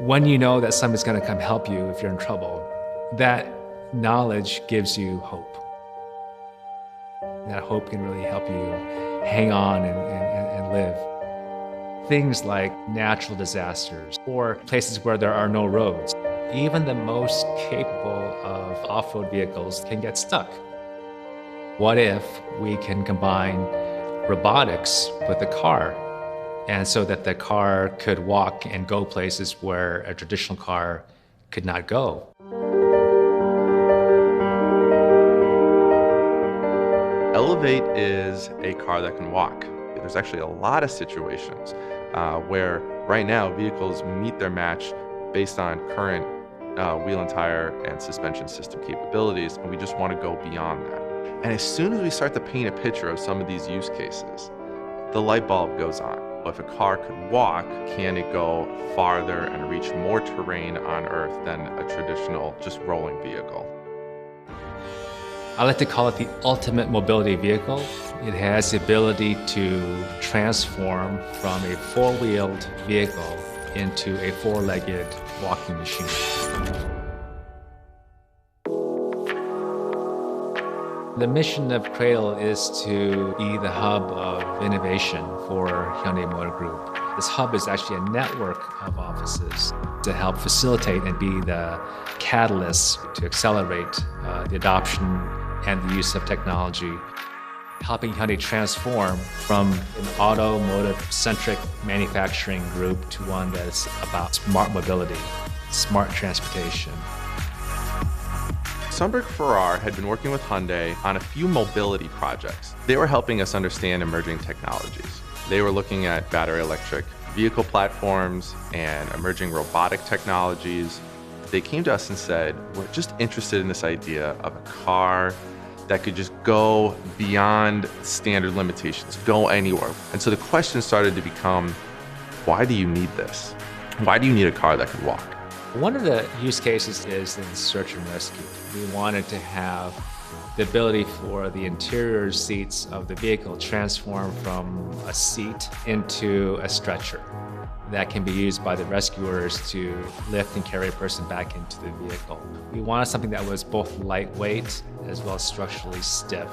When you know that somebody's going to come help you if you're in trouble, that knowledge gives you hope. That hope can really help you hang on and live. Things like natural disasters or places where there are no roads. Even the most capable of off-road vehicles can get stuck. What if we can combine robotics with the car, and so that the car could walk and go places where a traditional car could not go? Elevate is a car that can walk. There's actually a lot of situations where right now vehicles meet their match based on current wheel and tire and suspension system capabilities, and we just want to go beyond that. And as soon as we start to paint a picture of some of these use cases, the light bulb goes on. If a car could walk, can it go farther and reach more terrain on Earth than a traditional just rolling vehicle? I like to call it the ultimate mobility vehicle. It has the ability to transform from a four-wheeled vehicle into a four-legged walking machine. The mission of Cradle is to be the hub of innovation for Hyundai Motor Group. This hub is actually a network of offices to help facilitate and be the catalyst to accelerate the adoption and the use of technology, helping Hyundai transform from an automotive-centric manufacturing group to one that's about smart mobility, smart transportation. Sundberg Farrar had been working with Hyundai on a few mobility projects. They were helping us understand emerging technologies. They were looking at battery electric vehicle platforms and emerging robotic technologies. They came to us and said, we're just interested in this idea of a car that could just go beyond standard limitations, go anywhere. And so the question started to become, why do you need this? Why do you need a car that could walk? One of the use cases is in search and rescue. We wanted to have the ability for the interior seats of the vehicle transform from a seat into a stretcher that can be used by the rescuers to lift and carry a person back into the vehicle. We wanted something that was both lightweight as well as structurally stiff,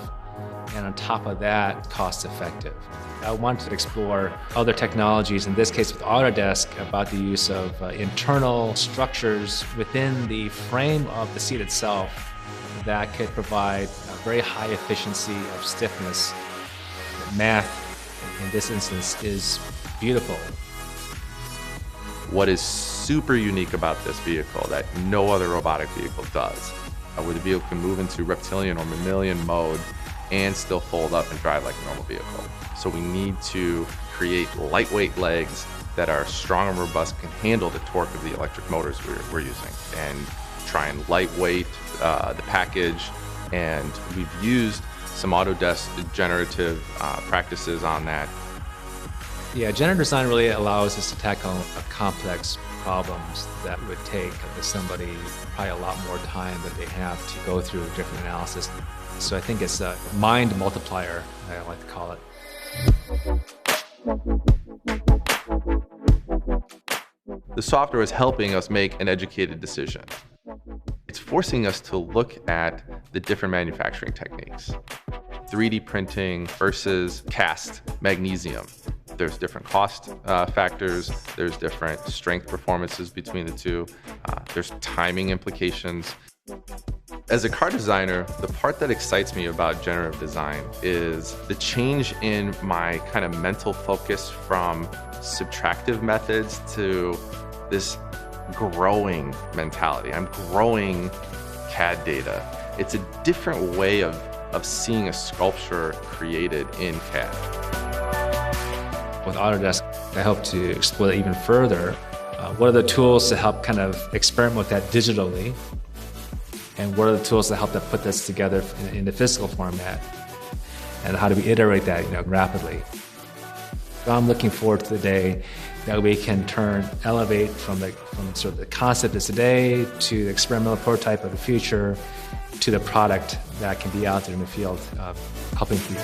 and on top of that, cost-effective. I wanted to explore other technologies, in this case with Autodesk, about the use of internal structures within the frame of the seat itself that could provide a very high efficiency of stiffness. Math, in this instance, is beautiful. What is super unique about this vehicle that no other robotic vehicle does, where the vehicle can move into reptilian or mammalian mode and still fold up and drive like a normal vehicle. So we need to create lightweight legs that are strong and robust, can handle the torque of the electric motors we're using, and try and lightweight the package. And we've used some Autodesk generative practices on that. Yeah, generative design really allows us to tackle complex problems that would take somebody probably a lot more time that they have to go through different analysis. So I think it's a mind multiplier, I like to call it. The software is helping us make an educated decision. It's forcing us to look at the different manufacturing techniques. 3D printing versus cast magnesium. There's different cost factors, there's different strength performances between the two, there's timing implications. As a car designer, the part that excites me about generative design is the change in my kind of mental focus from subtractive methods to this growing mentality. I'm growing CAD data. It's a different way of seeing a sculpture created in CAD. With Autodesk, I hope to explore it even further. What are the tools to help kind of experiment with that digitally? And what are the tools that help to put this together in the physical format? And how do we iterate that rapidly? I'm looking forward to the day that we can elevate from sort of the concept of today to the experimental prototype of the future to the product that can be out there in the field helping people.